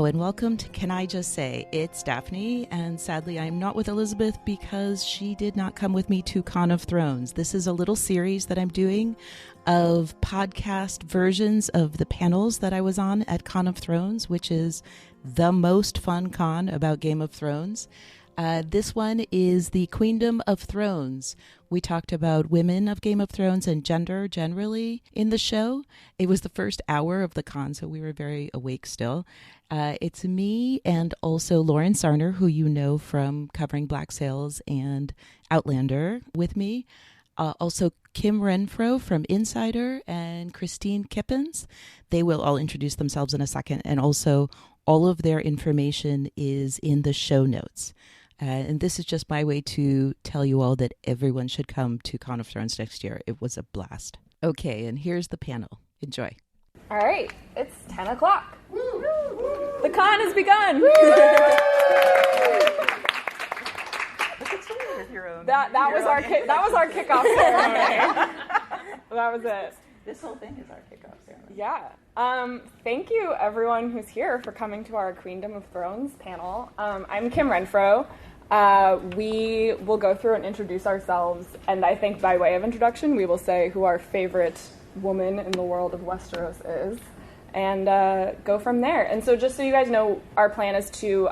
and welcome to Can I Just Say? It's Daphne, and sadly I'm not with Elizabeth because she did not come with me to Con of Thrones. This is a little series that I'm doing of podcast versions of the panels that I was on at Con of Thrones, which is the most fun con about Game of Thrones. This one is the Queendom of Thrones. We talked about women of Game of Thrones and gender generally in the show. It was the first hour of the con, so we were very awake still. It's me and also Lauren Sarner, who you know from covering Black Sails and Outlander with me. Also Kim Renfro from Insider and Christine Kippens. They will all introduce themselves in a second. And also all of their information is in the show notes. And this is just my way to tell you all that everyone should come to Con of Thrones next year. It was a blast. Okay, and here's the panel. Enjoy. All right, it's 10 o'clock. Woo! The con has begun. That was our kickoff ceremony. That was it. This whole thing is our kickoff ceremony. Yeah. Thank you, everyone who's here, for coming to our Queendom of Thrones panel. I'm Kim Renfro. We will go through and introduce ourselves, and I think by way of introduction, we will say who our favorite woman in the world of Westeros is, and go from there. And so just so you guys know, our plan is to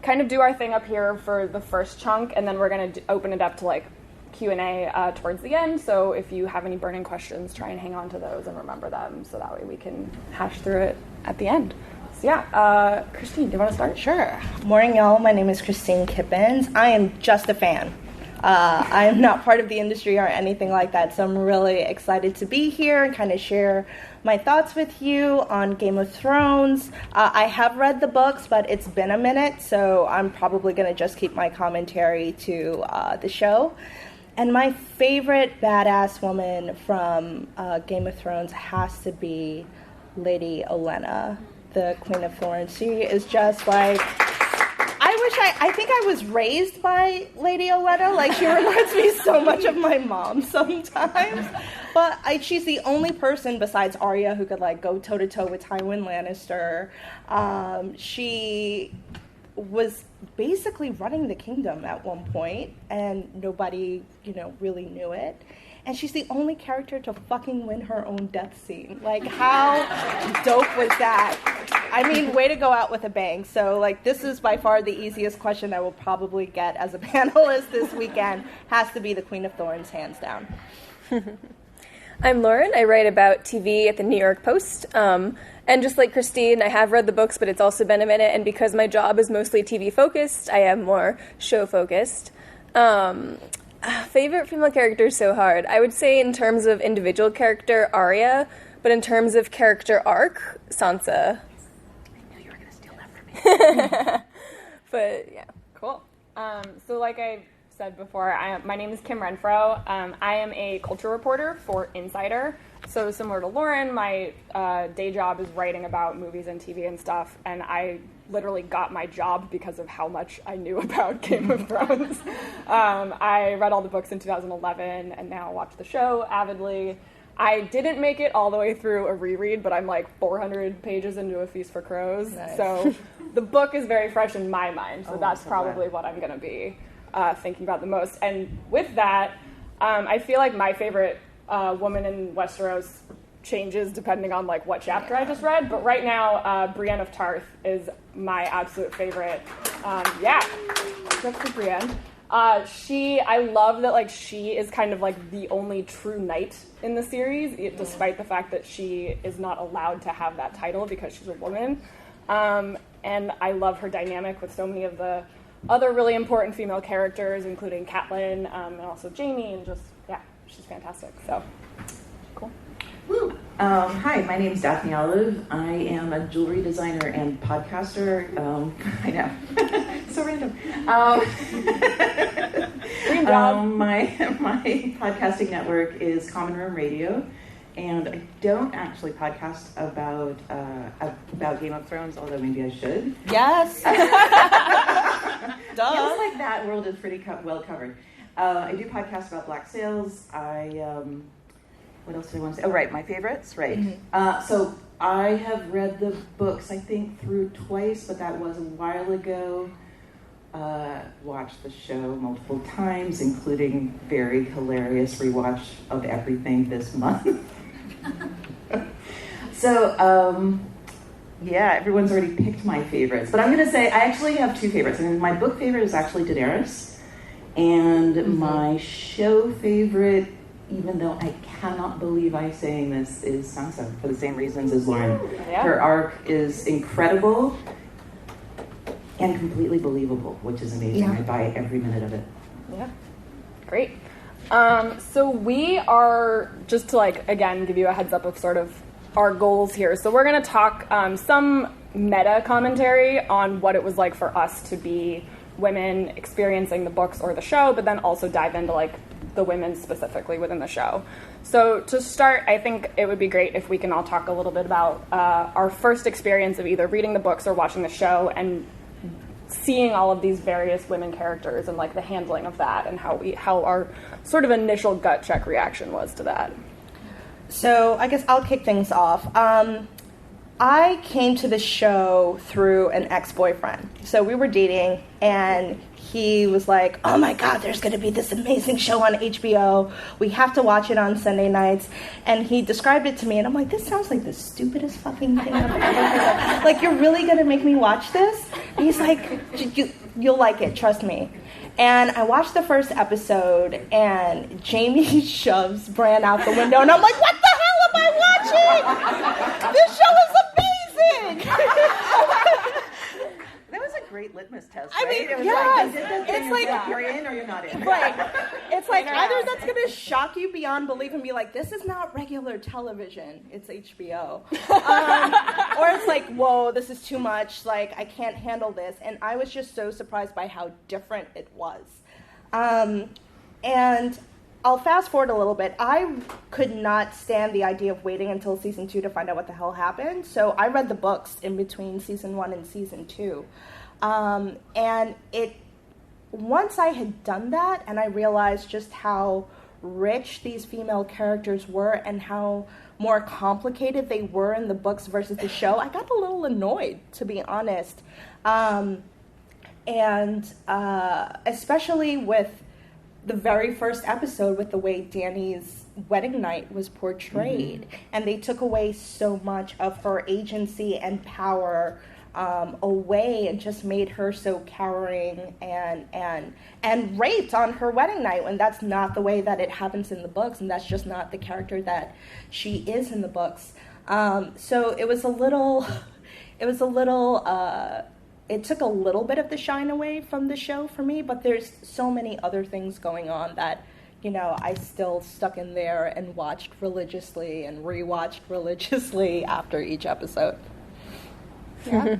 kind of do our thing up here for the first chunk, and then we're going to open it up to like Q&A towards the end. So if you have any burning questions, try and hang on to those and remember them, so that way we can hash through it at the end. So yeah, Christine, do you want to start? Sure. Morning, y'all. My name is Christine Kippens. I am just a fan. I am not part of the industry or anything like that, so I'm really excited to be here and kind of share my thoughts with you on Game of Thrones. I have read the books, but it's been a minute, so I'm probably going to just keep my commentary to the show. And my favorite badass woman from Game of Thrones has to be Lady Olenna, the Queen of Thorns. She is just like... I think I was raised by Lady Olenna. Like, she reminds me so much of my mom sometimes. But she's the only person besides Arya who could, like, go toe-to-toe with Tywin Lannister. She was basically running the kingdom at one point, and nobody, really knew it. And she's the only character to fucking win her own death scene. Like, how dope was that? I mean, way to go out with a bang. So, like, this is by far the easiest question I will probably get as a panelist this weekend. Has to be the Queen of Thorns, hands down. I'm Lauren. I write about TV at the New York Post. And just like Christine, I have read the books, but it's also been a minute. And because my job is mostly TV-focused, I am more show-focused. Favorite female character is so hard. I would say in terms of individual character, Arya, but in terms of character arc, Sansa. I knew you were going to steal that from me. But, yeah. Cool. So like I said before, my name is Kim Renfro. I am a culture reporter for Insider. So similar to Lauren, my day job is writing about movies and TV and stuff, and I literally got my job because of how much I knew about Game of Thrones. I read all the books in 2011 and now watch the show avidly. I didn't make it all the way through a reread, but I'm like 400 pages into A Feast for Crows. Nice. So the book is very fresh in my mind, so that's probably what I'm going to be thinking about the most. And with that, I feel like my favorite woman in Westeros changes depending on like what chapter I just read, but right now Brienne of Tarth is my absolute favorite. That's for Brienne. I love that like she is kind of like the only true knight in the series, despite the fact that she is not allowed to have that title because she's a woman. And I love her dynamic with so many of the other really important female characters, including Catelyn, and also Jaime, and just, she's fantastic. So, cool. Woo! Hi, my name is Daphne Olive. I am a jewelry designer and podcaster. I know, so random. Dream job. My podcasting network is Common Room Radio, and I don't actually podcast about Game of Thrones, although maybe I should. Yes. Duh. Feels like that world is pretty well covered. I do podcasts about Black Sails. What else do I want to say? Oh, right, my favorites, right. Mm-hmm. So I have read the books, I think, through twice, but that was a while ago. Watched the show multiple times, including very hilarious rewatch of everything this month. So, yeah, everyone's already picked my favorites. But I'm going to say I actually have two favorites. And my book favorite is actually Daenerys. And my show favorite, even though I cannot believe I'm saying this, is Sansa, for the same reasons as Lauren. Yeah. Her arc is incredible and completely believable, which is amazing. Yeah. I buy every minute of it. Yeah, great. So we are, just to like, again, give you a heads up of sort of our goals here. So we're going to talk some meta commentary on what it was like for us to be women experiencing the books or the show, but then also dive into like the women specifically within the show. So to start, I think it would be great if we can all talk a little bit about our first experience of either reading the books or watching the show and seeing all of these various women characters and like the handling of that and how our sort of initial gut check reaction was to that. So I guess I'll kick things off. I came to the show through an ex-boyfriend. So we were dating, and he was like, oh my God, there's going to be this amazing show on HBO. We have to watch it on Sunday nights. And he described it to me, and I'm like, this sounds like the stupidest fucking thing I've ever heard of. Like, you're really going to make me watch this? And he's like, you'll like it, trust me. And I watched the first episode, and Jamie shoves Bran out the window, and I'm like, what the hell am I watching? This show is amazing! That was a great litmus test, I right? mean, It was yes. like, you did that thing, It's like- you're in or you're not in. Right. It's like either that's going to shock you beyond belief and be like, this is not regular television. It's HBO. Or it's like, whoa, this is too much. Like, I can't handle this. And I was just so surprised by how different it was. And I'll fast forward a little bit. I could not stand the idea of waiting until season 2 to find out what the hell happened. So I read the books in between season 1 and season 2. And once I had done that and I realized just how rich these female characters were and how more complicated they were in the books versus the show, I got a little annoyed, to be honest. Especially with the very first episode with the way Dany's wedding night was portrayed. Mm-hmm. And they took away so much of her agency and power away and just made her so cowering and raped on her wedding night when that's not the way that it happens in the books, and that's just not the character that she is in the books. So it took a little bit of the shine away from the show for me, but there's so many other things going on that, you know, I still stuck in there and watched religiously and rewatched religiously after each episode. Yeah.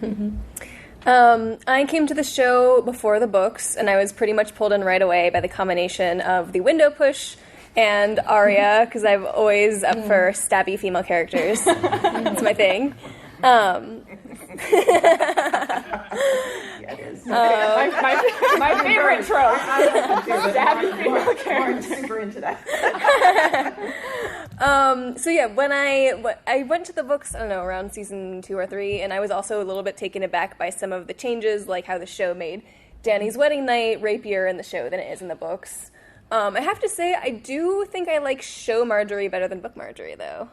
I came to the show before the books, and I was pretty much pulled in right away by the combination of the window push and Arya, because I'm always up for stabby female characters. It's my thing. Yeah, it is. My favorite trope. Stabby female Lauren's super into that. So yeah, when I went to the books, I don't know, around season 2 or 3, and I was also a little bit taken aback by some of the changes, like how the show made Dany's wedding night rapier in the show than it is in the books. I have to say, I do think I like show Marjorie better than book Marjorie, though.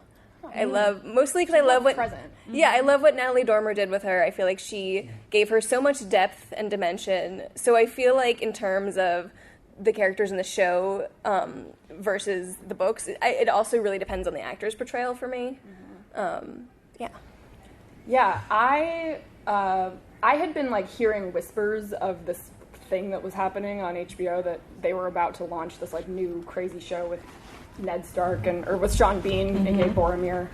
I love, mostly because I love what... present. Mm-hmm. Yeah, I love what Natalie Dormer did with her. I feel like she gave her so much depth and dimension. So I feel like in terms of the characters in the show versus the books, it also really depends on the actor's portrayal for me. Yeah. Yeah, I had been like hearing whispers of this thing that was happening on HBO, that they were about to launch this like new crazy show with Ned Stark or with Sean Bean, aka Boromir.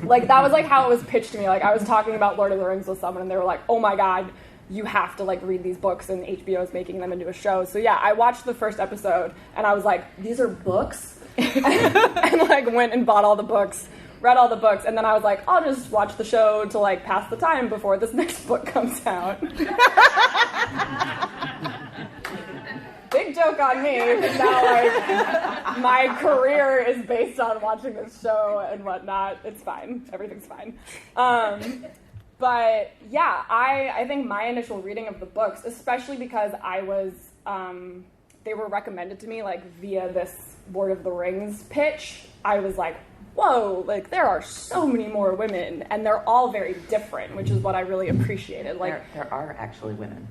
Like that was like how it was pitched to me. Like I was talking about Lord of the Rings with someone, and they were like, "Oh my God, you have to like read these books," and HBO is making them into a show. So yeah, I watched the first episode, and I was like, "These are books," and like went and bought all the books, read all the books, and then I was like, "I'll just watch the show to like pass the time before this next book comes out." Big joke on me, because now like my career is based on watching this show and whatnot. It's fine. Everything's fine. But yeah, I think my initial reading of the books, especially because I was, they were recommended to me like via this Lord of the Rings pitch, I was like, whoa, like there are so many more women, and they're all very different, which is what I really appreciated. Like there are actually women.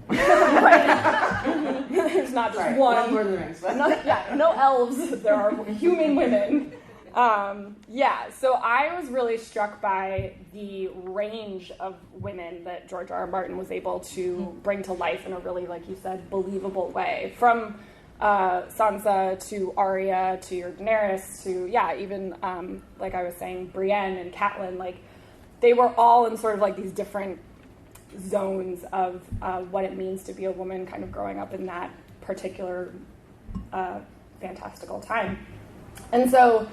There's not just one. Lord of the Rings. No elves. There are human women. So I was really struck by the range of women that George R. R. Martin was able to bring to life in a really, like you said, believable way. From Sansa to Arya to your Daenerys to, even, like I was saying, Brienne and Catelyn, like, they were all in sort of like these different zones of what it means to be a woman kind of growing up in that particular fantastical time. And so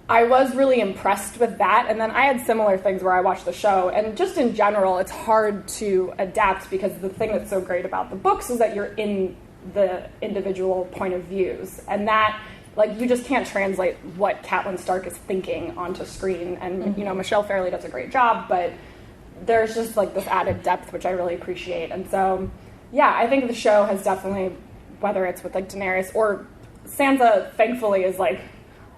I was really impressed with that, and then I had similar things where I watched the show, and just in general, it's hard to adapt because the thing that's so great about the books is that you're in the individual point of views, and that, like, you just can't translate what Catelyn Stark is thinking onto screen, and, Michelle Fairley does a great job, but there's just, like, this added depth, which I really appreciate, and so, I think the show has definitely, whether it's with, like, Daenerys or Sansa, thankfully, is, like,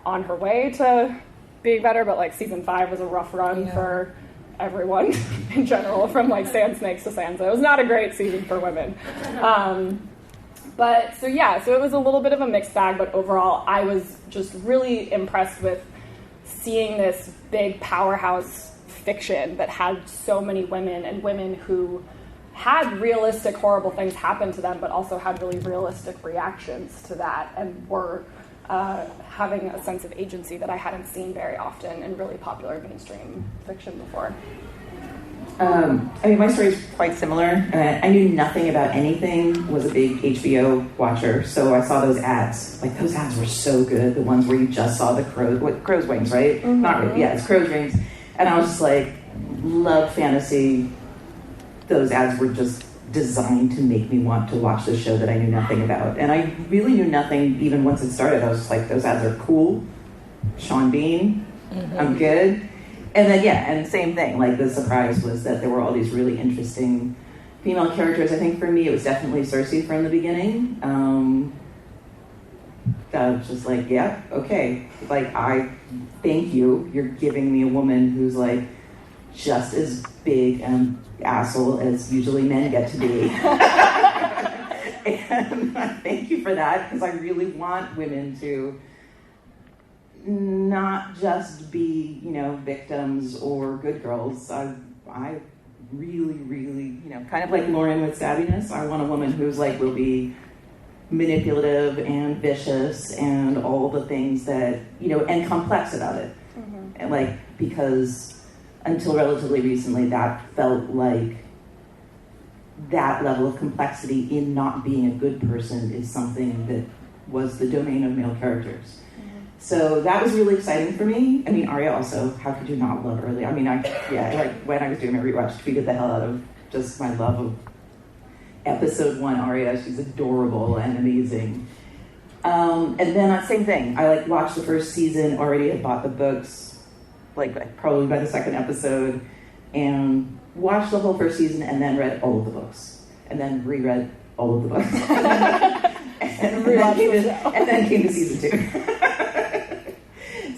on her way to being better, but, like, season 5 was a rough run for everyone in general, from, like, Sand Snakes to Sansa. It was not a great season for women. So it was a little bit of a mixed bag, but overall I was just really impressed with seeing this big powerhouse fiction that had so many women, and women who had realistic, horrible things happen to them, but also had really realistic reactions to that, and were having a sense of agency that I hadn't seen very often in really popular mainstream fiction before. My story is quite similar. I knew nothing about anything, was a big HBO watcher, so I saw those ads. Like, those ads were so good, the ones where you just saw the crow's wings, right? Mm-hmm. Not really, it's crow's wings. And I was just like, love fantasy. Those ads were just designed to make me want to watch the show that I knew nothing about. And I really knew nothing even once it started. I was just like, those ads are cool. Sean Bean, I'm good. And then, and same thing, like, the surprise was that there were all these really interesting female characters. I think for me, it was definitely Cersei from the beginning. I was just like, okay. Like, I thank you. You're giving me a woman who's, like, just as big an asshole as usually men get to be. And thank you for that, because I really want women to not just be, victims or good girls. I really, really, kind of like Lauren with savviness. I want a woman who's like, will be manipulative and vicious and all the things that, and complex about it. Mm-hmm. And like, because until relatively recently, that felt like that level of complexity in not being a good person is something that was the domain of male characters. So that was really exciting for me. I mean, Arya also, how could you not love early? I mean, when I was doing my rewatch, tweeted the hell out of just my love of episode 1 Arya. She's adorable and amazing. And then same thing. I watched the first season, already had bought the books, probably by the second episode, and watched the whole first season, and then read all of the books, and then reread all of the books, and then came to season 2.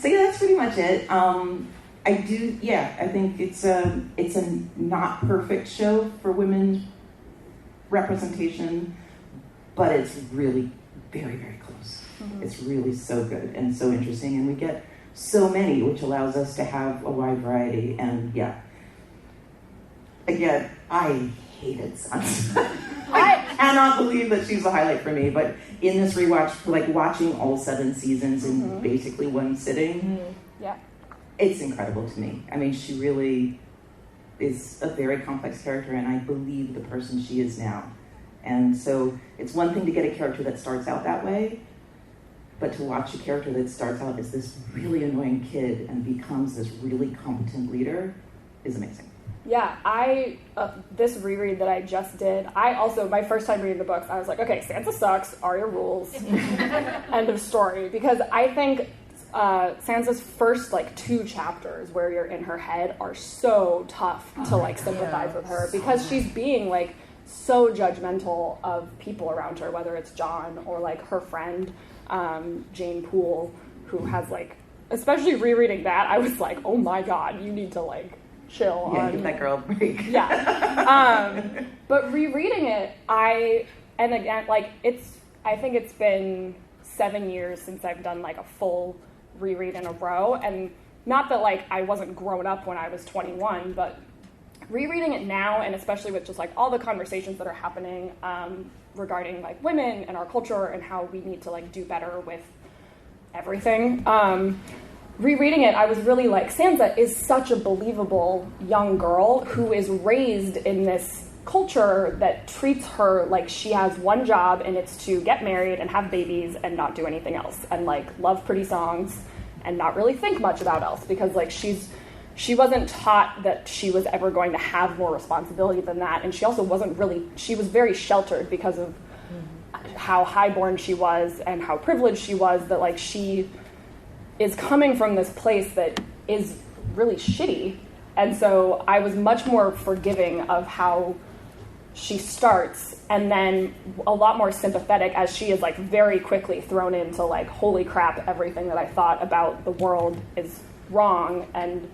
So that's pretty much it. I think it's a not perfect show for women's representation, but it's really very, very close. Mm-hmm. It's really so good and so interesting, and we get so many, which allows us to have a wide variety. And again, I hated Sansa. I cannot believe that she's a highlight for me, but in this rewatch, watching all 7 seasons in basically one sitting, it's incredible to me. I mean, she really is a very complex character, and I believe the person she is now. And so it's one thing to get a character that starts out that way, but to watch a character that starts out as this really annoying kid and becomes this really competent leader is amazing. Yeah, this reread that I just did, my first time reading the books, I was like, okay, Sansa sucks, Arya rules, end of story. Because I think Sansa's first, 2 chapters where you're in her head are so tough to, sympathize with her. Because she's being, so judgmental of people around her, whether it's Jon or, her friend, Jane Poole, who has, especially rereading that, I was like, oh my god, you need to, chill on... give that girl a break. Yeah. But rereading it, I think it's been 7 years since I've done, a full reread in a row, and not that, I wasn't grown up when I was 21, but rereading it now, and especially with just, all the conversations that are happening regarding, women and our culture and how we need to, do better with everything, rereading it, I was really Sansa is such a believable young girl who is raised in this culture that treats her like she has one job, and it's to get married and have babies and not do anything else, and love pretty songs and not really think much about else, because she wasn't taught that she was ever going to have more responsibility than that, and she also she was very sheltered because of how highborn she was and how privileged she was, that she is coming from this place that is really shitty. And so I was much more forgiving of how she starts, and then a lot more sympathetic as she is very quickly thrown into holy crap, everything that I thought about the world is wrong. And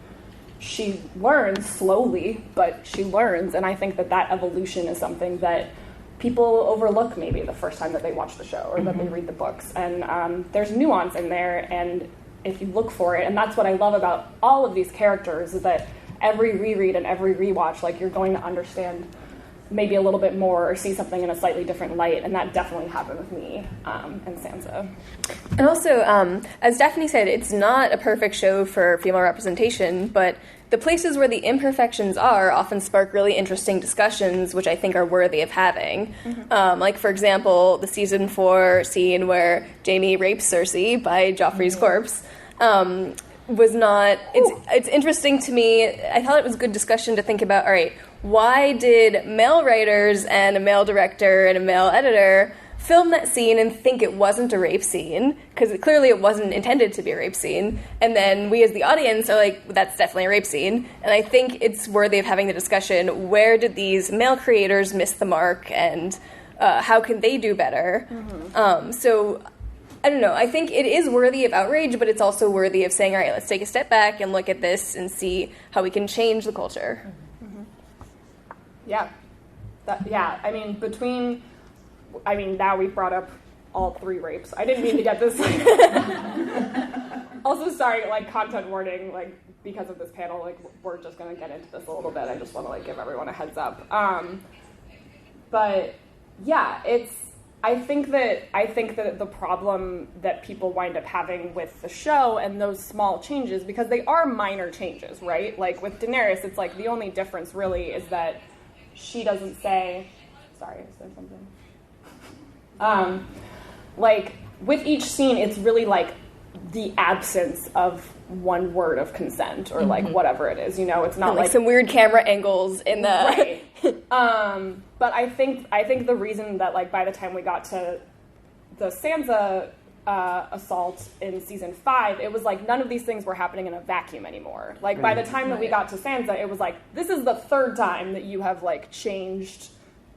she learns slowly, but she learns. And I think that evolution is something that people overlook maybe the first time that they watch the show or that they read the books. And there's nuance in there, and if you look for it, and that's what I love about all of these characters, is that every reread and every rewatch, you're going to understand maybe a little bit more or see something in a slightly different light, and that definitely happened with me and Sansa. And also, as Daphne said, it's not a perfect show for female representation, but the places where the imperfections are often spark really interesting discussions, which I think are worthy of having. Mm-hmm. For example, the season 4 scene where Jaime rapes Cersei by Joffrey's corpse was not... It's interesting to me. I thought it was a good discussion to think about, all right, why did male writers and a male director and a male editor film that scene and think it wasn't a rape scene, because clearly it wasn't intended to be a rape scene, and then we as the audience are like, that's definitely a rape scene. And I think it's worthy of having the discussion, where did these male creators miss the mark, and how can they do better? Mm-hmm. So I don't know, I think it is worthy of outrage, but it's also worthy of saying, all right, let's take a step back and look at this and see how we can change the culture. Mm-hmm. Yeah. Now we've brought up all 3 rapes. I didn't mean to get this. Also, sorry, content warning, because of this panel, we're just going to get into this a little bit. I just want to, give everyone a heads up. But, yeah, I think that the problem that people wind up having with the show and those small changes, because they are minor changes, right? With Daenerys, it's the only difference really is that she doesn't say... Sorry, I said something. With each scene, it's really the absence of one word of consent or whatever it is, it's not and, some weird camera angles in the right. But I think the reason that by the time we got to the Sansa assault in season 5, it was none of these things were happening in a vacuum anymore. By the time that we got to Sansa, it was this is the 3rd time that you have changed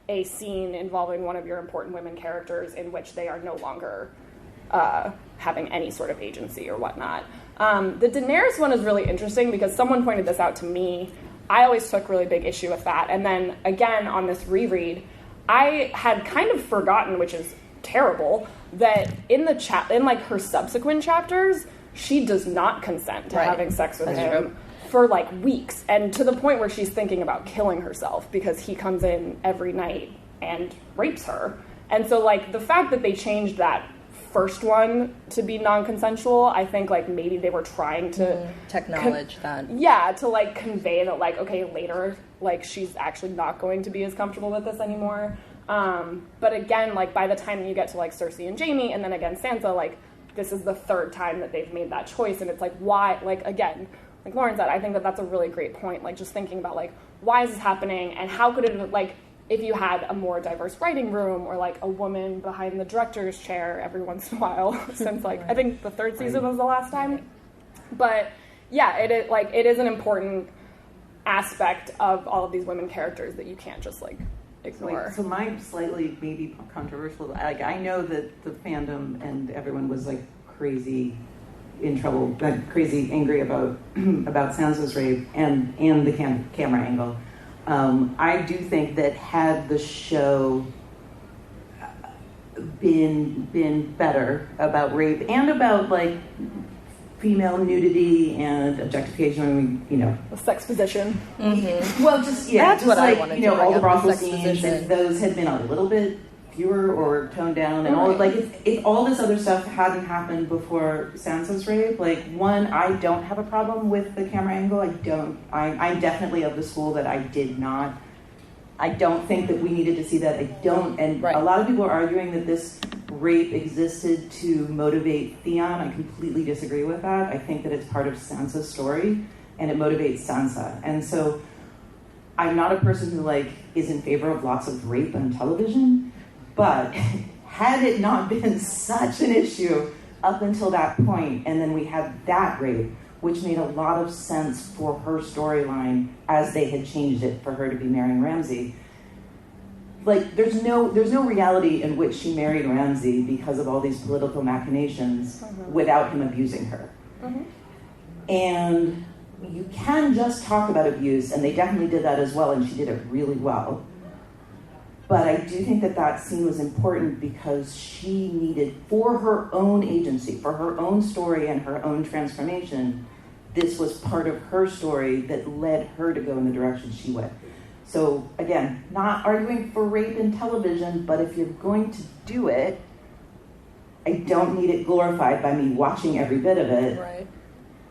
a scene involving one of your important women characters in which they are no longer having any sort of agency or whatnot. The Daenerys one is really interesting because someone pointed this out to me. I always took really big issue with that. And then, again, on this reread, I had kind of forgotten, which is terrible, that in her subsequent chapters, she does not consent to having sex with him for weeks, and to the point where she's thinking about killing herself because he comes in every night and rapes her. And so the fact that they changed that first one to be non-consensual, I think maybe they were trying to acknowledge that. Yeah, to convey that okay, later she's actually not going to be as comfortable with this anymore. But again, by the time you get to Cersei and Jaime, and then again Sansa, this is the 3rd time that they've made that choice, and it's why again, like Lauren said, I think that that's a really great point. Just thinking about why is this happening, and how could it, like, if you had a more diverse writing room or like a woman behind the director's chair every once in a while, since like I think the third season was the last time. But yeah, it is an important aspect of all of these women characters that you can't just like ignore. So my slightly maybe controversial, like I know that the fandom and everyone was like crazy in trouble, like crazy angry about Sansa's rape and the camera angle. I do think that had the show been better about rape and about like female nudity and objectification, The sex position. Mm-hmm. Well, That's just what like, I wanted to all bring the up, brothel the sex scenes, position. if those had been a little bit fewer or toned down, and all of, like, if all this other stuff hadn't happened before Sansa's rape, like, one, I don't have a problem with the camera angle. I'm definitely of the school that I don't think that we needed to see that. A lot of people are arguing that this rape existed to motivate Theon. I completely disagree with that. I think that it's part of Sansa's story, and it motivates Sansa. And so I'm not a person who, like, is in favor of lots of rape on television, but had it not been such an issue up until that point, and then we had that rape, which made a lot of sense for her storyline as they had changed it for her to be marrying Ramsay. Like, there's no reality in which she married Ramsay because of all these political machinations without him abusing her. And you can just talk about abuse, and they definitely did that as well, and she did it really well. But I do think that scene was important because she needed, for her own agency, for her own story and her own transformation, this was part of her story that led her to go in the direction she went. So again, not arguing for rape in television, but if you're going to do it, I don't need it glorified by me watching every bit of it. Right.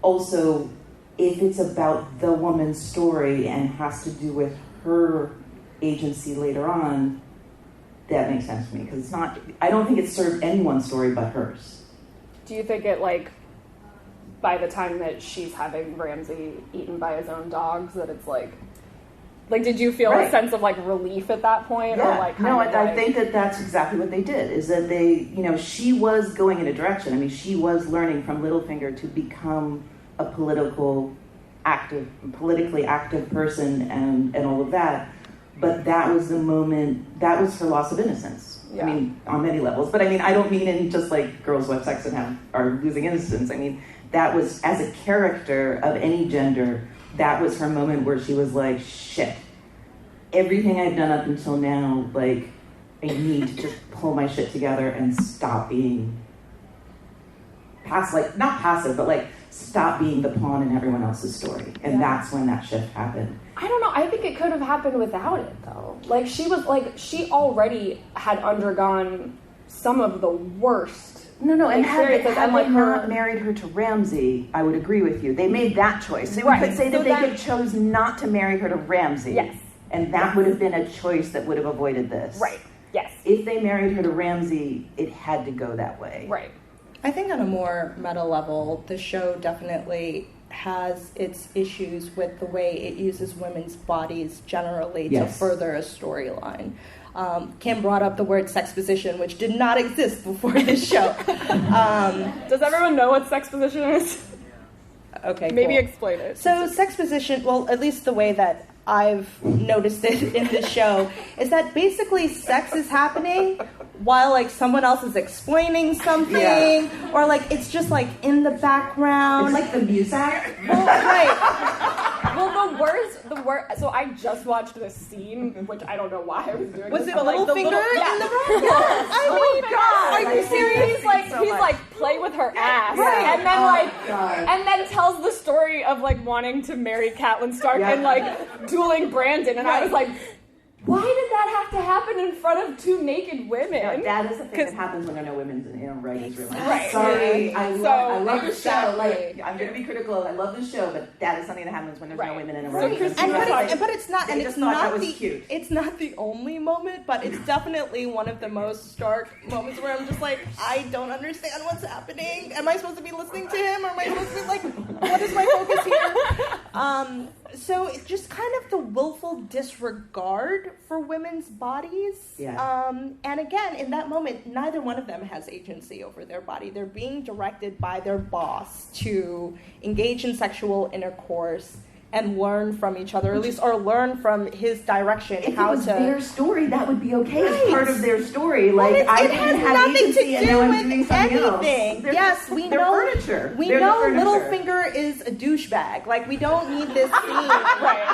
Also, If it's about the woman's story and has to do with her agency later on, that makes sense to me, because it's not, I don't think it served anyone's story but hers. Do you think it, like, by the time that she's having Ramsay eaten by his own dogs, that it's like did you feel a sense of, like, relief at that point? Yeah. Or, like, no, I think that's exactly what they did, is that they, she was going in a direction. I mean, she was learning from Littlefinger to become a politically active person and all of that. But that was the moment, that was her loss of innocence. Yeah. I mean, on many levels. But I mean, I don't mean in just like girls who have sex and are losing innocence. I mean, that was, as a character of any gender, that was her moment where she was like, shit, everything I've done up until now, like, I need to just pull my shit together and stop being not passive, but like, stop being the pawn in everyone else's story. And that's when that shift happened. I don't know. I think it could have happened without it, though. Like, she already had undergone some of the worst. No, and had they like not married her to Ramsay, I would agree with you. They made that choice. So we could say that they could chose not to marry her to Ramsay. Yes. And that would have been a choice that would have avoided this. Right. Yes. If they married her to Ramsay, it had to go that way. Right. I think on a more meta level, the show definitely has its issues with the way it uses women's bodies generally to further a storyline. Kim brought up the word sexposition, which did not exist before this show. Does everyone know what sexposition is? Okay, maybe cool. Explain it. So sexposition, well, at least the way that I've noticed it in this show, is that basically sex is happening while like someone else is explaining something, or like it's just like in the background. It's like the music. Well, right. Well, the words. So I just watched this scene, which I don't know why I was doing. Was this, it Littlefinger in the room? Yes. Oh my God! Are you serious? He's like play with her ass, right. and then and then tells the story of like wanting to marry Catelyn Stark and like dueling Brandon, and I was like, why did that have to happen in front of two naked women? No, that is the thing that happens when there are no women in a writer's room. Right. Sorry, I love the show. Exactly. Like, I'm going to be critical. I love the show, but that is something that happens when there's no women in a writer's room. But it's not, and it's not the cute. It's not the only moment, but it's definitely one of the most stark moments where I'm just like, I don't understand what's happening. Am I supposed to be listening to him, or am I supposed to be like, what is my focus here? So it's just kind of the willful disregard for women's bodies. Yeah. And again, in that moment, neither one of them has agency over their body. They're being directed by their boss to engage in sexual intercourse and learn from each other, at least, or learn from his direction. If how it was to their story, that would be okay Right. as part of their story. Like, Well, I it didn't has have nothing agency to and do now I'm with doing something anything. else. They're Yes, we they're know. furniture. We They're the know furniture. Littlefinger is a douchebag. Like, we don't need this scene Right.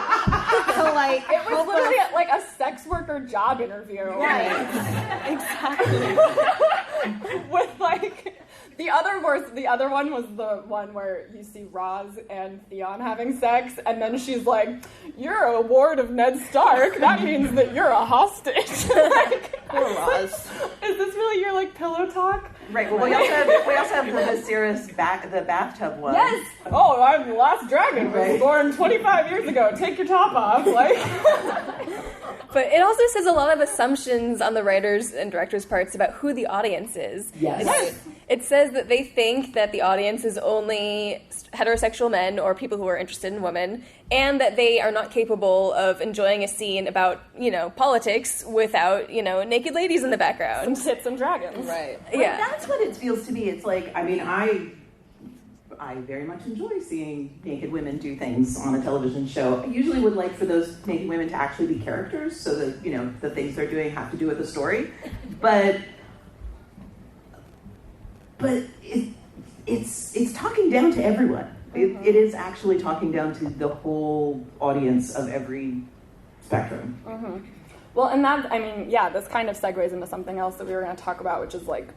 to like. It was help literally us- like a sex worker job interview. Right. Exactly. With like the other one was the one where you see Roz and Theon having sex, and then she's like, "You're a ward of Ned Stark. That means that you're a hostage." Like, Poor Roz. is this really your like pillow talk? Right. Well, we also have the Viserys the bathtub one. Yes. Oh, I'm the last dragon. Was Right. born 25 years ago. Take your top off. Like. But it also says a lot of assumptions on the writers' and directors' parts about who the audience is. Yes. It says that they think that the audience is only heterosexual men or people who are interested in women, and that they are not capable of enjoying a scene about, politics without, naked ladies in the background. Tits and dragons. Right. Yeah. That's what it feels to me. It's like, I mean, I very much enjoy seeing naked women do things on a television show. I usually would like for those naked women to actually be characters, so that, the things they're doing have to do with the story. But it's talking down to everyone. It is actually talking down to the whole audience of every spectrum. Mm-hmm. Well, and that, this kind of segues into something else that we were going to talk about, which is like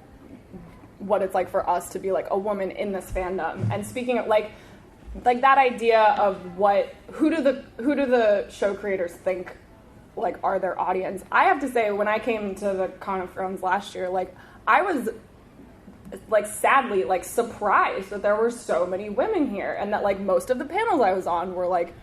what it's like for us to be like a woman in this fandom. And speaking of like that idea of who do the show creators think like are their audience? I have to say, when I came to the Con of Thrones last year, like I was like sadly like surprised that there were so many women here, and that like most of the panels I was on were like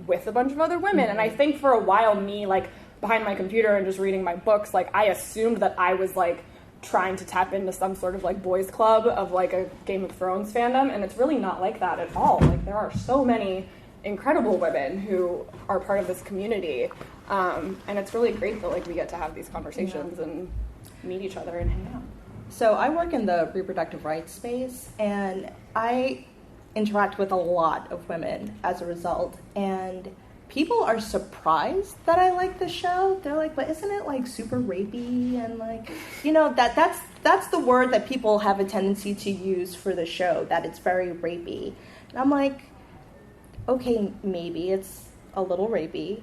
with a bunch of other women. Mm-hmm. And I think for a while, me like behind my computer and just reading my books, like I assumed that I was like trying to tap into some sort of like boys club of like a Game of Thrones fandom, and it's really not like that at all. Like there are so many incredible women who are part of this community, and it's really great that like we get to have these conversations and meet each other and hang out. So I work in the reproductive rights space, and I interact with a lot of women as a result, and people are surprised that I like the show. They're like, but isn't it like super rapey? And like, that's the word that people have a tendency to use for the show, that it's very rapey. And I'm like, okay, maybe it's a little rapey,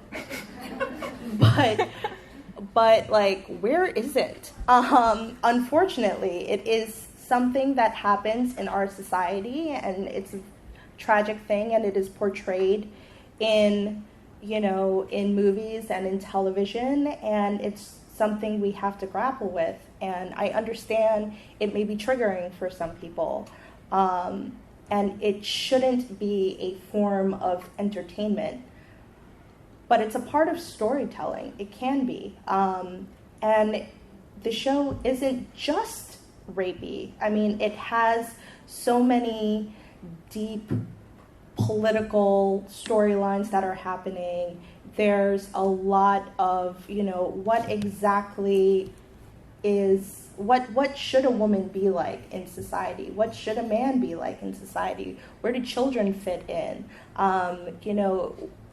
but like, where is it? Unfortunately, it is something that happens in our society, and it's a tragic thing, and it is portrayed in movies and in television, and it's something we have to grapple with. And I understand it may be triggering for some people, and it shouldn't be a form of entertainment, but it's a part of storytelling. It can be. And the show isn't just rapey. I mean, it has so many deep political storylines that are happening. There's a lot of, what exactly is, what should a woman be like in society? What should a man be like in society? Where do children fit in?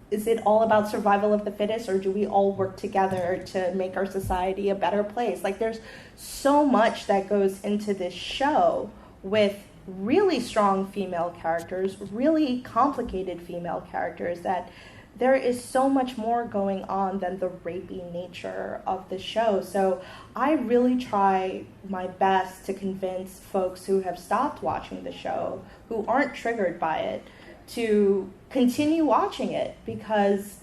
Is it all about survival of the fittest, or do we all work together to make our society a better place? Like, there's so much that goes into this show with really strong female characters, really complicated female characters, that there is so much more going on than the rapey nature of the show. So I really try my best to convince folks who have stopped watching the show, who aren't triggered by it, to continue watching it, because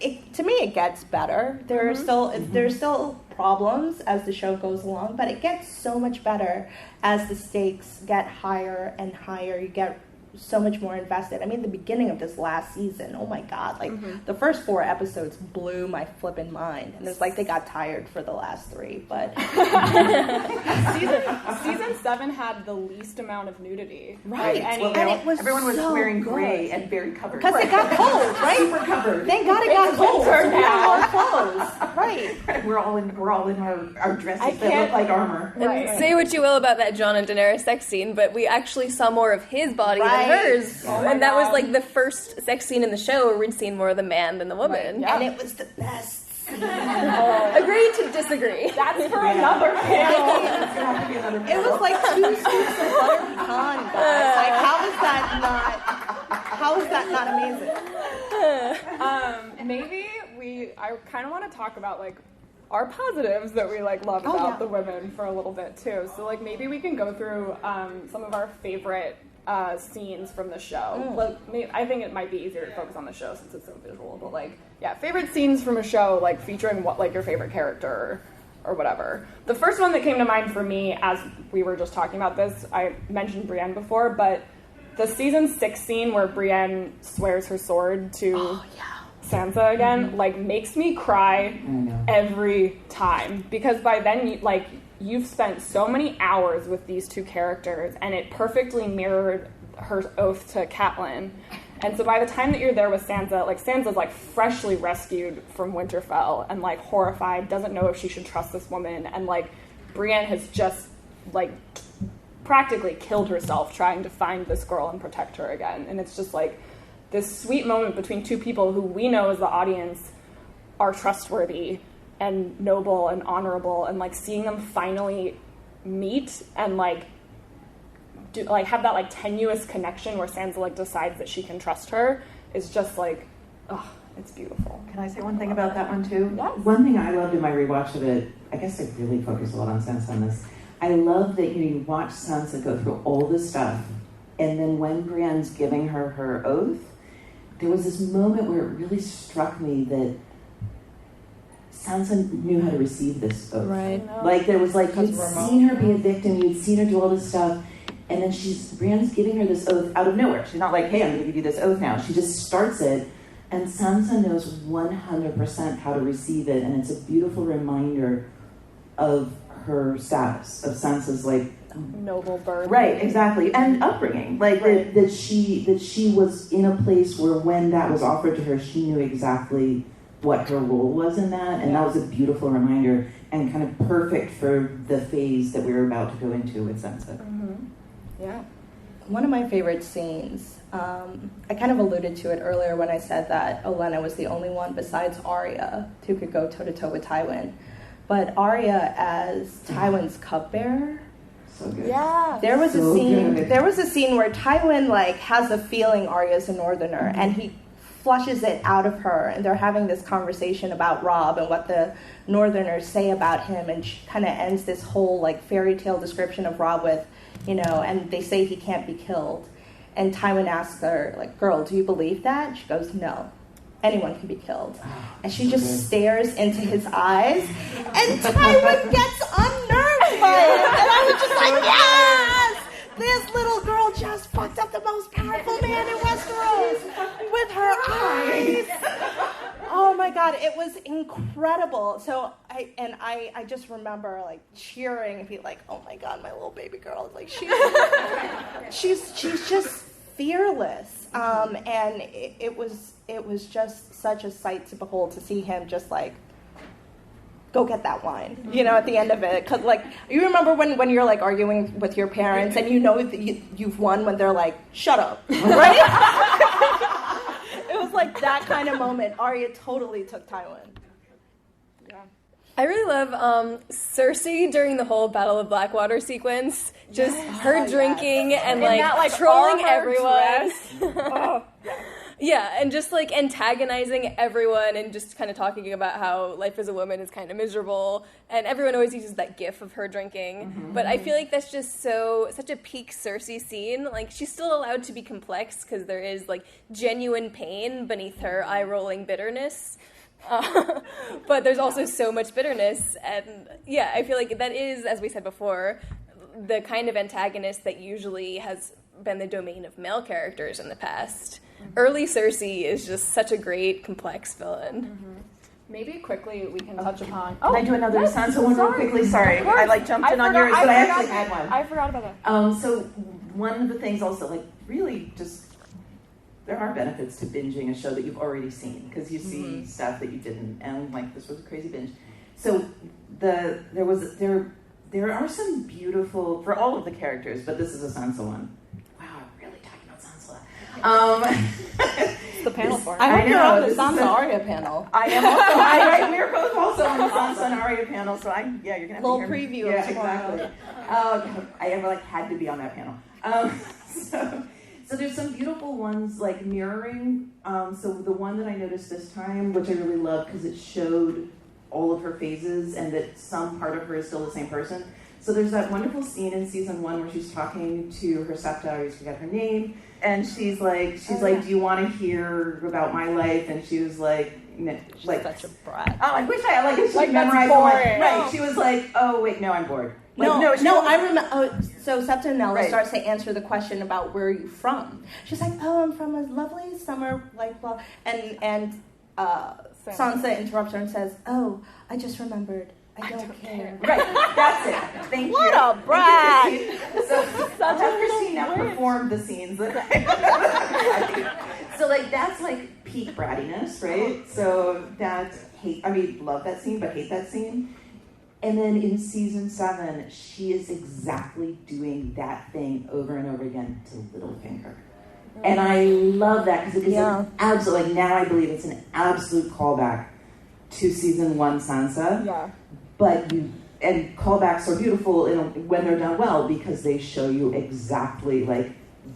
to me it gets better. There's still problems as the show goes along, but it gets so much better as the stakes get higher and higher. You get so much more invested. I mean, the beginning of this last season, oh my God, like the first 4 episodes blew my flipping mind. And it's like they got tired for the last 3, but season 7 had the least amount of nudity. Right. And it was everyone was so wearing good. gray and very covered. Because it got cold, right? Super covered. Thank God it got cold. winter We now. had more clothes. Right. We're all in our dresses that can't- look like armor. And say what you will about that Jon and Daenerys sex scene, but we actually saw more of his body Right. than hers. Oh my and that was God. like the first sex scene in the show where we'd seen more of the man than the woman. Right, yeah. And it was the best. Agree to disagree. That's for another panel. It's gonna have to be another It was like 2 scoops of butter pecan, guys. Like, how is that not amazing? Maybe I kind of want to talk about like our positives that we like love about the women for a little bit too. So like maybe we can go through some of our favorite scenes from the show. Like, I think it might be easier to focus on the show since it's so visual. But like, yeah, favorite scenes from a show like featuring what like your favorite character or whatever. The first one that came to mind for me as we were just talking about this, I mentioned Brienne before, but the season 6 scene where Brienne swears her sword to Sansa again, like makes me cry every time because by then you've spent so many hours with these 2 characters and it perfectly mirrored her oath to Catelyn. And so by the time that you're there with Sansa, like Sansa's like freshly rescued from Winterfell and like horrified, doesn't know if she should trust this woman, and like Brienne has just like practically killed herself trying to find this girl and protect her again. And it's just like this sweet moment between 2 people who we know as the audience are trustworthy and noble and honorable, and like seeing them finally meet and like have that like tenuous connection where Sansa like decides that she can trust her is just like, oh, it's beautiful. Can I say one thing about that one too? Yes. One thing I loved in my rewatch of it, I guess I really focused a lot on Sansa on this. I love that you watch Sansa go through all this stuff, and then when Brienne's giving her oath, there was this moment where it really struck me that Sansa knew how to receive this oath. Right. Like there was like, you'd seen her be a victim, you'd seen her do all this stuff, and then Brienne's giving her this oath out of nowhere. She's not like, hey, I'm going to give you this oath now. She just starts it, and Sansa knows 100% how to receive it, and it's a beautiful reminder of her status, of Sansa's like Noble birth. right, exactly, and upbringing, like that she was in a place where when that was offered to her, she knew exactly what her role was in that, and that was a beautiful reminder and kind of perfect for the phase that we were about to go into with Sansa. Yeah. One of my favorite scenes, I kind of alluded to it earlier when I said that Olenna was the only one besides Arya who could go toe-to-toe with Tywin. But Arya as Tywin's cupbearer, So good. Yeah. there was So a scene. good. There was a scene where Tywin like has a feeling Arya's a Northerner, and he flushes it out of her, and they're having this conversation about Robb and what the Northerners say about him, and she kind of ends this whole like fairy tale description of Robb with, and they say he can't be killed, and Tywin asks her like, "Girl, do you believe that?" She goes, "No. Anyone can be killed." And she just stares into his eyes, and Tywin gets unnerved by it. And I was just like, yes! This little girl just fucked up the most powerful man in Westeros with her eyes. Oh my God, it was incredible. So I just remember like cheering and be like, oh my God, my little baby girl. Like she's just fearless. And it was just such a sight to behold to see him just like go get that wine, at the end of it. Because, like, you remember when you're, like, arguing with your parents and you know that you've won when they're like, shut up, right? It was like that kind of moment. Arya totally took Tywin. Yeah. I really love Cersei during the whole Battle of Blackwater sequence. Just her drinking and In that, like, trolling armor everyone. dress. Yeah, and just like antagonizing everyone and just kind of talking about how life as a woman is kind of miserable. And everyone always uses that gif of her drinking. Mm-hmm. But I feel like that's just such a peak Cersei scene. Like, she's still allowed to be complex because there is like genuine pain beneath her eye-rolling bitterness. But there's also so much bitterness. And yeah, I feel like that is, as we said before, the kind of antagonist that usually has been the domain of male characters in the past. Early Cersei is just such a great, complex villain. Maybe quickly we can touch upon. Can I do another Sansa one real quickly? Sorry, I like jumped in on yours, but I actually had one. I forgot about that. So one of the things also, like, really just, there are benefits to binging a show that you've already seen, because you see stuff that you didn't, and like this was a crazy binge. So there are some beautiful, for all of the characters, but this is a Sansa one. Wow, I'm really talking about Sansa. The panel for it. I hope you're on the this Sansa is a- Arya panel. I am also. We're both also on the Sansa and Arya panel, so you're gonna have Little to hear me. preview of Yeah, tomorrow. exactly. I had to be on that panel. So there's some beautiful ones like mirroring. So the one that I noticed this time, which I really loved because it showed all of her phases and that some part of her is still the same person. So there's that wonderful scene in season 1 where she's talking to her septa, I always forget her name, and she's like, do you want to hear about my life? And she was like, Such a brat. oh, I wish I like Like, that's memorized boring. right. She was like, oh wait, no, I'm bored. Like, I remember. Oh, so Septa Nella Right. starts to answer the question about where are you from. She's like, oh, I'm from a lovely summer, like blah. And Sansa interrupts her and says, oh, I just remembered. I don't care. Right, that's it. Thank you. What a brat! Thank you, Christine. So I'll have Christine now perform the scenes. So like that's like peak brattiness, right? So that's love that scene, but hate that scene. And then in season 7, she is exactly doing that thing over and over again to Littlefinger. And I love that because it is an absolute, like now I believe it's an absolute callback to season 1 Sansa. Yeah. And callbacks are beautiful when they're done well because they show you exactly like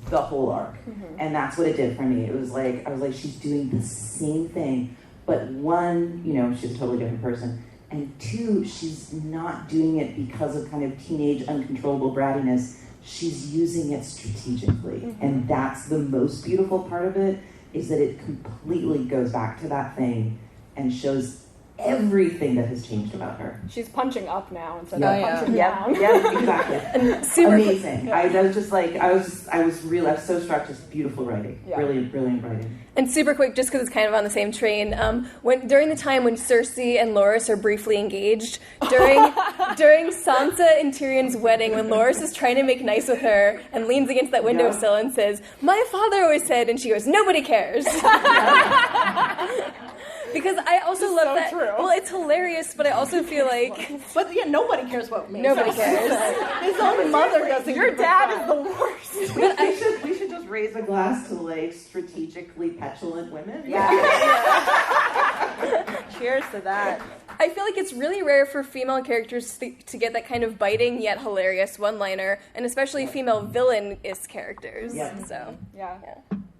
the whole arc. And that's what it did for me. It was like, I was like, she's doing the same thing, but one, she's a totally different person. And 2, she's not doing it because of kind of teenage uncontrollable brattiness. She's using it strategically. And that's the most beautiful part of it, is that it completely goes back to that thing and shows everything that has changed about her. She's punching up now instead of punching down. Yeah, exactly. And super amazing. I was just like, I was so struck. Just beautiful writing. Yeah. Brilliant writing. And super quick, just because it's kind of on the same train, during the time when Cersei and Loras are briefly engaged, during Sansa and Tyrion's wedding, when Loras is trying to make nice with her and leans against that windowsill and says, "My father always said," and she goes, "Nobody cares." Because I also love that. True. Well, it's hilarious, but I also feel like But yeah, nobody cares what me. nobody cares. His own mother doesn't. Your dad is the worst. We should just raise a glass to like strategically petulant women. Yeah. Cheers to that. I feel like it's really rare for female characters to get that kind of biting yet hilarious one-liner, and especially female villainous characters. Yeah. So Yeah.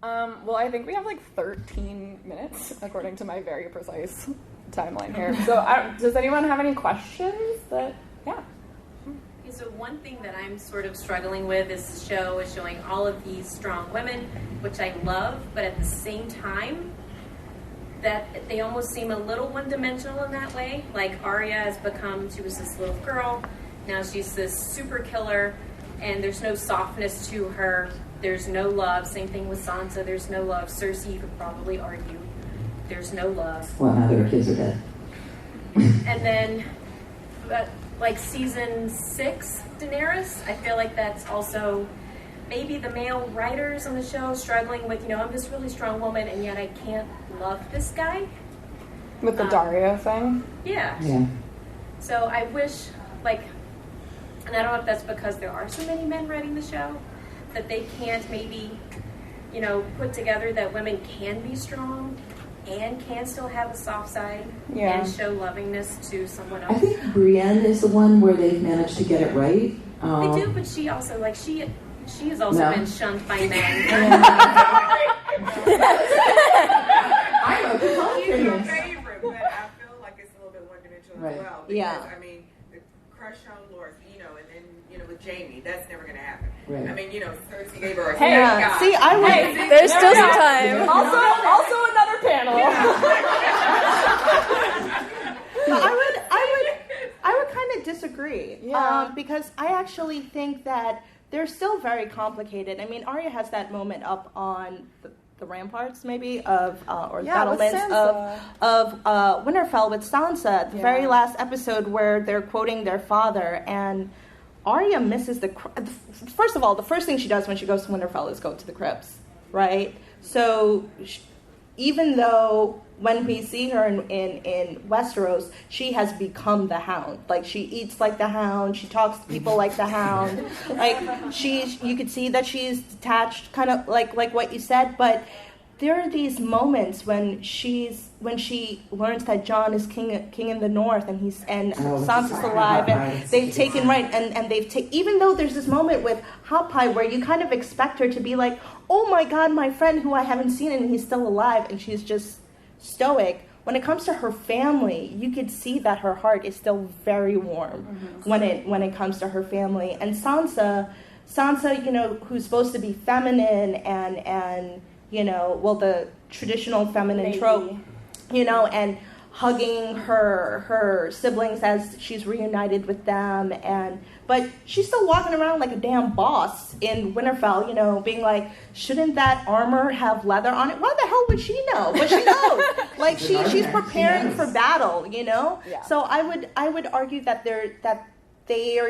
Well, I think we have like 13 minutes, according to my very precise timeline here. So, does anyone have any questions? Yeah. Okay, so one thing that I'm sort of struggling with is the show is showing all of these strong women, which I love, but at the same time, that they almost seem a little one-dimensional in that way. Like Arya she was this little girl, now she's this super killer, and there's no softness to her. There's no love. Same thing with Sansa. There's no love. Cersei, you could probably argue. There's no love. Well, now that her kids are dead. And then, like season 6, Daenerys, I feel like that's also maybe the male writers on the show struggling with, I'm this really strong woman, and yet I can't love this guy. With the Daria thing? Yeah. Yeah. So I wish, and I don't know if that's because there are so many men writing the show, that they can't maybe, put together that women can be strong and can still have a soft side and show lovingness to someone else. I think Brienne is the one where they've managed to get it right. They do, but she also, she has also been shunned by men. I'm a She's your favorite, but I feel like it's a little bit one-dimensional Right. as well. Because, I mean, the crush on Loras, and then, with Jamie, that's never going to happen. Right. I mean, Cersei gave her a Yeah. See, I would. there's still some time. Also another panel. But I would kind of disagree. Because I actually think that they're still very complicated. I mean, Arya has that moment up on the ramparts, maybe, of or battlements of Winterfell with Sansa at the very last episode, where they're quoting their father, and Arya misses first of all, the first thing she does when she goes to Winterfell is go to the crypts, right? So even though when we see her in Westeros, she has become the Hound. Like, she eats like the Hound, she talks to people like the Hound. Like, you could see that she's detached, kind of like what you said. But there are these moments when she learns that Jon is king in the North, and Sansa's alive, and they've taken and they've taken. Even though there's this moment with Hot Pie where you kind of expect her to be like, oh my God, my friend who I haven't seen and he's still alive, and she's just stoic. When it comes to her family, you could see that her heart is still very warm when it comes to her family. And Sansa, who's supposed to be feminine and the traditional feminine trope, and hugging her siblings as she's reunited with them, but she's still walking around like a damn boss in Winterfell, being like, shouldn't that armor have leather on it? Why the hell would she know? But she knows. Like, she's preparing for battle, Yeah. So I would argue that they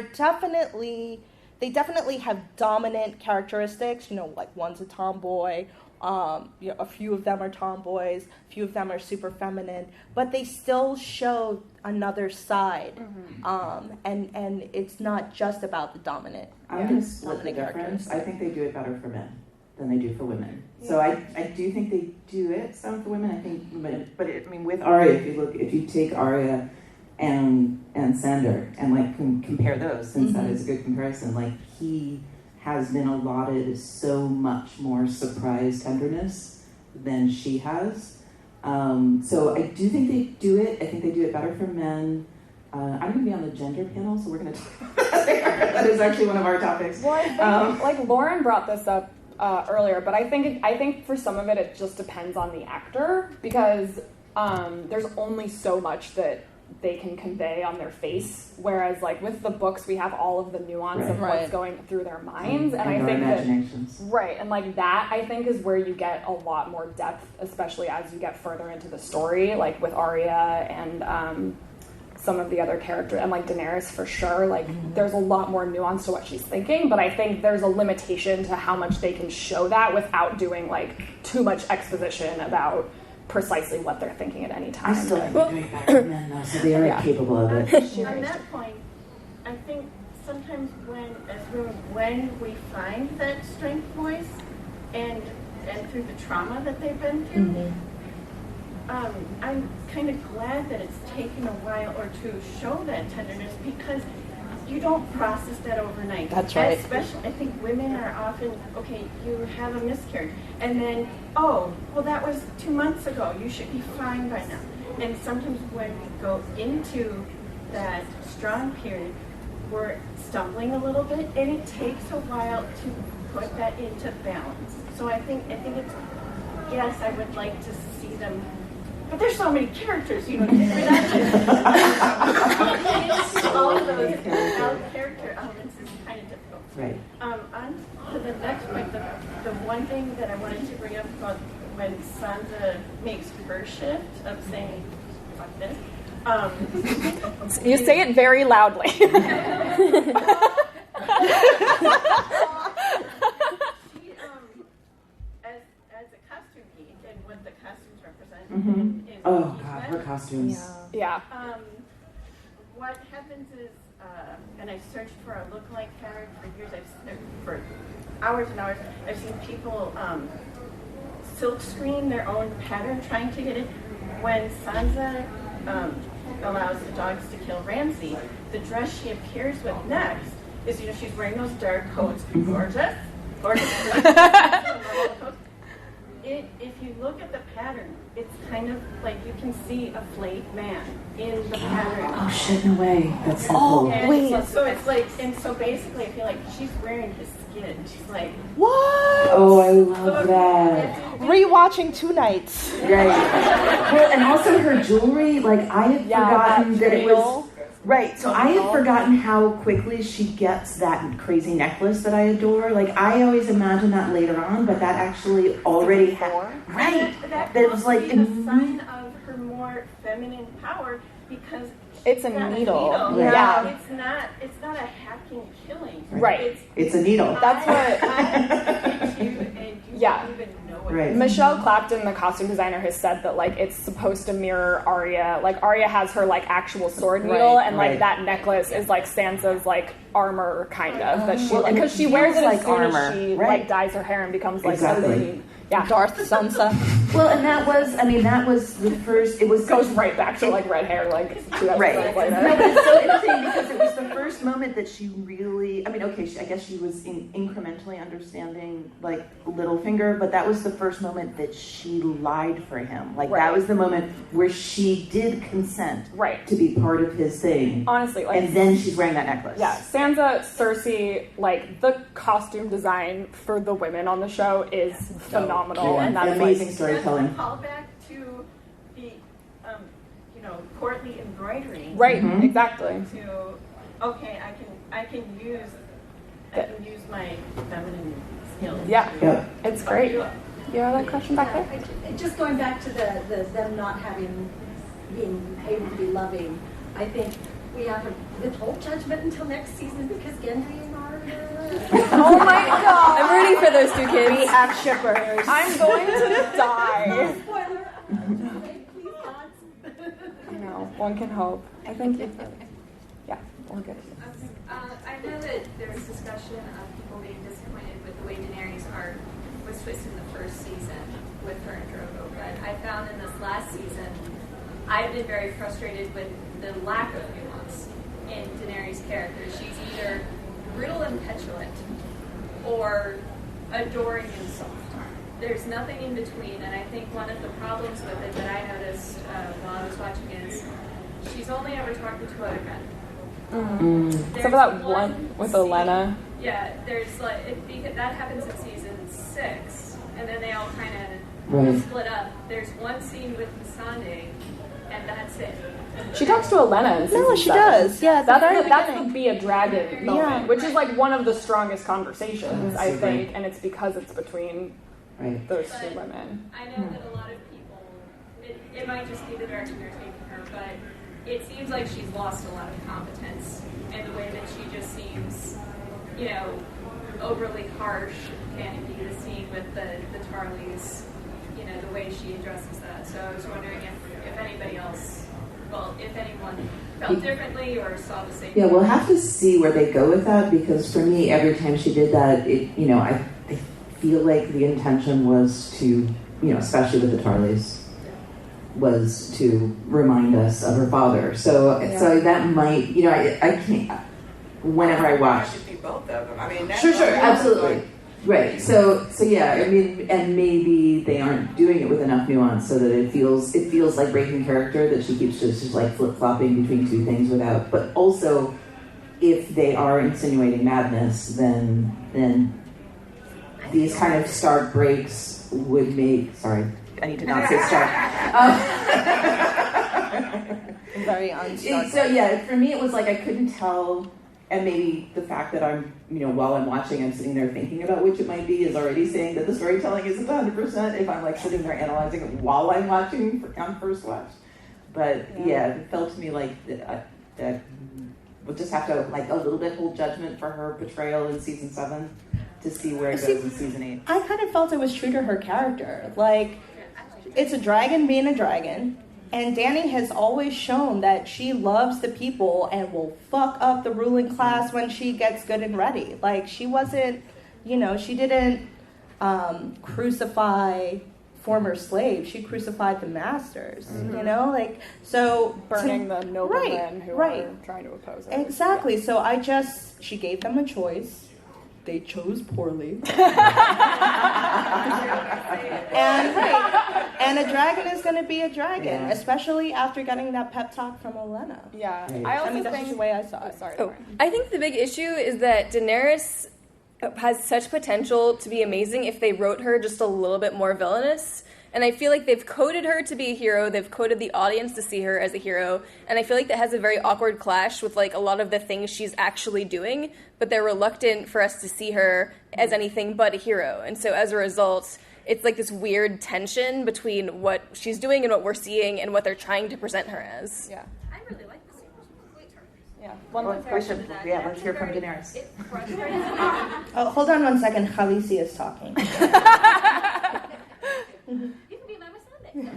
definitely have dominant characteristics, like one's a tomboy. A few of them are tomboys, a few of them are super feminine, but they still show another side, and it's not just about the dominant. I'm going to split the difference. I think they do it better for men than they do for women. Yeah. So I do think they do it some for women. I think, with Arya, if you take Arya and Sandor and compare those, since that is a good comparison, he has been allotted so much more surprise tenderness than she has. So I do think they do it. I think they do it better for men. I'm going to be on the gender panel, so we're going to talk about that. That is actually one of our topics. Well, I think, Lauren brought this up earlier, but I think for some of it just depends on the actor, because there's only so much that they can convey on their face, whereas with the books we have all of the nuance of what's going through their minds, and I think imaginations. That I think is where you get a lot more depth, especially as you get further into the story, with Arya and some of the other characters, and Daenerys for sure. There's a lot more nuance to what she's thinking, but I think there's a limitation to how much they can show that without doing too much exposition about precisely what they're thinking at any time. I still think they're doing better than men, though, so they are capable of it. On that point, I think sometimes when we find that strength voice, and through the trauma that they've been through, I'm kind of glad that it's taken a while or two to show that tenderness, because you don't process that overnight. That's right. Especially, I think women are often, you have a miscarriage, and then, that was 2 months ago, you should be fine by now. And sometimes when we go into that strong period, we're stumbling a little bit, and it takes a while to put that into balance. So I think it's, yes, I would like to see them, but there's so many characters, all of those character elements is kind of difficult. Right. On to the next point, the one thing that I wanted to bring up about when Sansa makes her shift of saying, fuck this. You say it very loudly. As a costume geek and what the costumes represent. Her costumes. Yeah. What happens is, and I've searched for a look-alike pattern for years. For hours and hours, I've seen people silk screen their own pattern trying to get it. When Sansa allows the dogs to kill Ramsay, the dress she appears with next is, she's wearing those dark coats, gorgeous. If you look at the pattern, it's kind of like you can see a flayed man in the pattern. Oh shit, no way. That's so cool. Wait. So it's and so basically I feel like she's wearing his skin. She's like, what? Oh, I love that. Rewatching 2 nights. Right. Well, and also her jewelry, I had forgotten that it was Right, so I had forgotten how quickly she gets that crazy necklace that I adore. Like, I always imagine that later on, but that actually already happened. Right, That it was like... a sign of her more feminine power because It's a needle. Yeah. It's not a hacking killing. Right. It's a needle. That's what... I hit you and you don't even know it. Right. Michelle Clapton, the costume designer, has said that like it's supposed to mirror Arya. Like Arya has her like actual sword needle, and like that necklace is like Sansa's like armor kind of that she because she wears it as soon as she like dyes her hair and becomes like a green. Yeah, Darth Sansa. Well, and that was the first. It was goes right back to like red hair, like 2 episodes later. No, but it's so interesting because it was the first moment that she really. I mean, okay, I guess she was incrementally understanding like Littlefinger, but that was the first moment that she lied for him. Like that was the moment where she did consent, to be part of his thing. Honestly, like, and then she's wearing that necklace. Yeah, Sansa, Cersei, like the costume design for the women on the show is phenomenal. And that's amazing storytelling. Call back to the, courtly embroidery. Right, exactly. To I can use my feminine skills. Yeah, it's great. You have that question back there? Just going back to the them not being able to be loving, I think we have to withhold judgment until next season because Gendry and Arya. Oh my god! I'm rooting for those two kids. We have shippers. I'm going to die. No spoiler. Please, God. No, one can hope. I think yeah, all good. I know that there was discussion of people being disappointed with the way Daenerys' arc was twisted in the first season with her and Drogo, but I found in this last season, I've been very frustrated with the lack of nuance in Daenerys' character. She's either brutal and petulant or adoring and soft. There's nothing in between, and I think one of the problems with it that I noticed while I was watching is she's only ever talking to other men. Except for that one with Olenna. Yeah, there's like because that happens in season 6, and then they all kind of split up. There's one scene with Missandei, and that's it. She talks to Olenna in season 7. She does. Yeah, that's the be a dragon moment, which is like one of the strongest conversations, I think, and it's because it's between those two women. I know that a lot of people, it might just be the direction they're taking her, but it seems like she's lost a lot of competence in the way that she just seems, overly harsh. Can it be the scene with the Tarleys, the way she addresses that? So I was wondering if anybody else, if anyone felt differently or saw the same. Yeah, we'll have to see where they go with that, because for me, every time she did that, I feel like the intention was to, especially with the Tarleys, was to remind us of her father. So that might, I can't. Whenever I watch, it should be both of them. I mean, that's sure, absolutely. Right. So yeah. I mean, and maybe they aren't doing it with enough nuance so that it feels like breaking character, that she keeps just like flip flopping between two things without. But also, if they are insinuating madness, then these kind of stark breaks would make. Sorry, I need to not say stark. Very unstark. So yeah, for me it was like I couldn't tell. And maybe the fact that I'm, while I'm watching, I'm sitting there thinking about which it might be is already saying that the storytelling isn't 100% if I'm like sitting there analyzing it while I'm watching on first watch. But yeah, it felt to me like that we'll just have to like a little bit hold judgment for her portrayal in season 7 to see where it goes in season 8. I kind of felt it was true to her character. Like, it's a dragon being a dragon. And Dany has always shown that she loves the people and will fuck up the ruling class when she gets good and ready. Like, she wasn't, she didn't crucify former slaves. She crucified the masters, so... Burning the noblemen who were trying to oppose her. Exactly. Yeah. So she gave them a choice. They chose poorly. And a dragon is going to be a dragon, especially after getting that pep talk from Olenna. Yeah, I mean, that's the way I saw it. I think the big issue is that Daenerys has such potential to be amazing if they wrote her just a little bit more villainous. And I feel like they've coded her to be a hero, they've coded the audience to see her as a hero, and I feel like that has a very awkward clash with like a lot of the things she's actually doing, but they're reluctant for us to see her as anything but a hero. And so as a result, it's like this weird tension between what she's doing and what we're seeing and what they're trying to present her as. Yeah. I really like this scene. Yeah. Let's hear from Daenerys. Oh, hold on one second. Khaleesi is talking. You can be by my Sunday.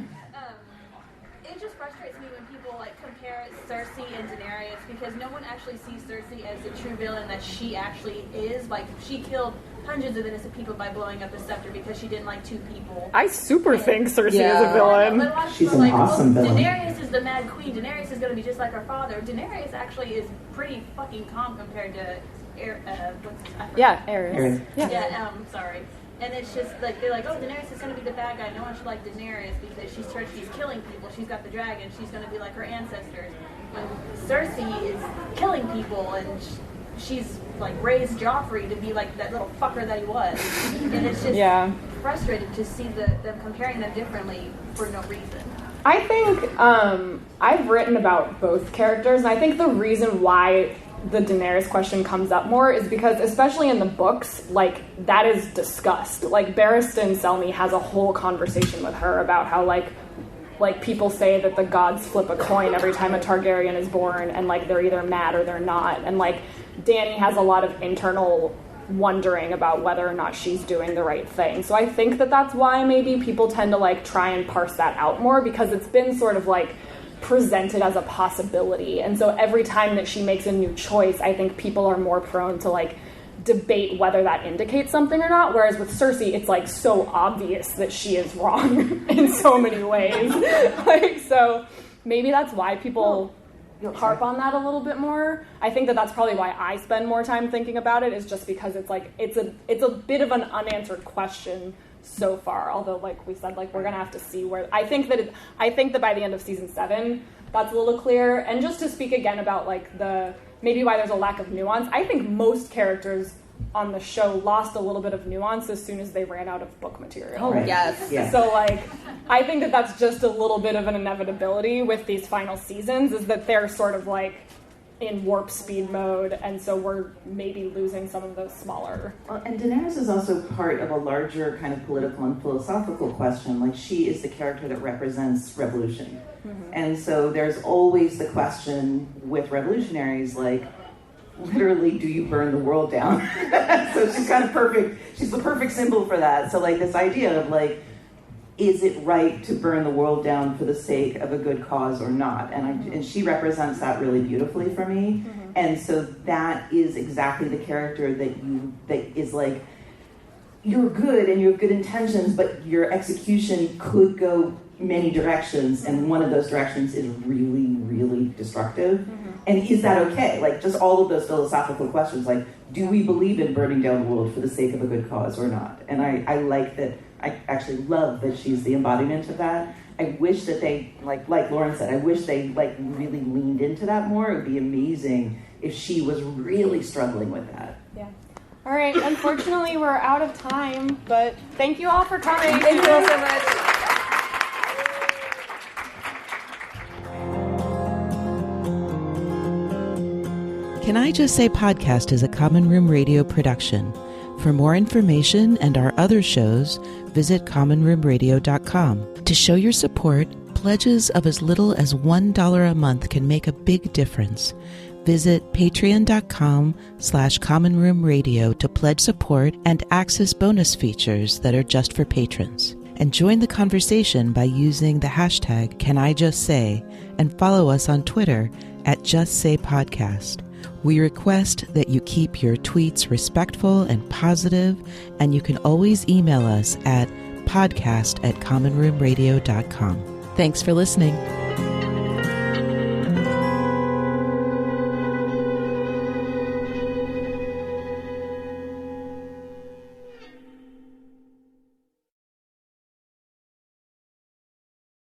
It just frustrates me when people like compare Cersei and Daenerys because no one actually sees Cersei as the true villain that she actually is. Like, she killed hundreds of innocent people by blowing up the scepter because she didn't like 2 people. I super think Cersei is a villain. But a lot of She's people an are like, awesome villain. Daenerys is the Mad Queen. Daenerys is going to be just like her father. Daenerys actually is pretty fucking calm compared to Aerys. Sorry. And it's just like, they're like, oh, Daenerys is going to be the bad guy. No one should like Daenerys because she's killing people. She's got the dragon. She's going to be like her ancestors. When Cersei is killing people and she's like raised Joffrey to be like that little fucker that he was. And it's just frustrating to see them comparing them differently for no reason. I think I've written about both characters, and I think the reason why the Daenerys question comes up more is because, especially in the books, like, that is discussed. Like, Barristan Selmy has a whole conversation with her about how, like people say that the gods flip a coin every time a Targaryen is born, and, like, they're either mad or they're not. And, like, Dany has a lot of internal wondering about whether or not she's doing the right thing. So I think that that's why maybe people tend to, like, try and parse that out more, because it's been sort of, like, presented as a possibility. And so every time that she makes a new choice, I think people are more prone to, like, debate whether that indicates something or not. Whereas with Cersei, it's, like, so obvious that she is wrong in so many ways. Like, so maybe that's why people harp on that a little bit more. I think that that's probably why I spend more time thinking about it, is just because it's, like, it's a bit of an unanswered question so far, although, like we said, like, we're gonna have to see where I think that by the end of season 7 that's a little clear. And just to speak again about, like, the maybe why there's a lack of nuance, I think most characters on the show lost a little bit of nuance as soon as they ran out of book material. Oh, right. Yes. Yeah. So, like, I think that that's just a little bit of an inevitability with these final seasons, is that they're sort of, like, in warp speed mode, and so we're maybe losing some of those smaller. Well, and Daenerys is also part of a larger kind of political and philosophical question. Like, she is the character that represents revolution. Mm-hmm. And so there's always the question with revolutionaries, like, literally, do you burn the world down? So she's kind of perfect. She's the perfect symbol for that. So, like, this idea of, like, is it right to burn the world down for the sake of a good cause or not? And she represents that really beautifully for me. Mm-hmm. And so that is exactly the character that is like, you're good and you have good intentions, but your execution could go many directions, and one of those directions is really, really destructive. Mm-hmm. And is that okay? Like, just all of those philosophical questions, like, do we believe in burning down the world for the sake of a good cause or not? And I like that. I actually love that she's the embodiment of that. I wish that they, like Lauren said, I wish they, like, really leaned into that more. It would be amazing if she was really struggling with that. Yeah. All right. Unfortunately, we're out of time, but thank you all for coming. Thank you all so much. Can I Just Say podcast is a Common Room Radio production. For more information and our other shows, visit commonroomradio.com. To show your support, pledges of as little as $1 a month can make a big difference. Visit patreon.com/commonroomradio to pledge support and access bonus features that are just for patrons. And join the conversation by using the hashtag #CanIJustSay and follow us on Twitter @JustSayPodcast. We request that you keep your tweets respectful and positive, and you can always email us at podcast@commonroomradio.com. Thanks for listening.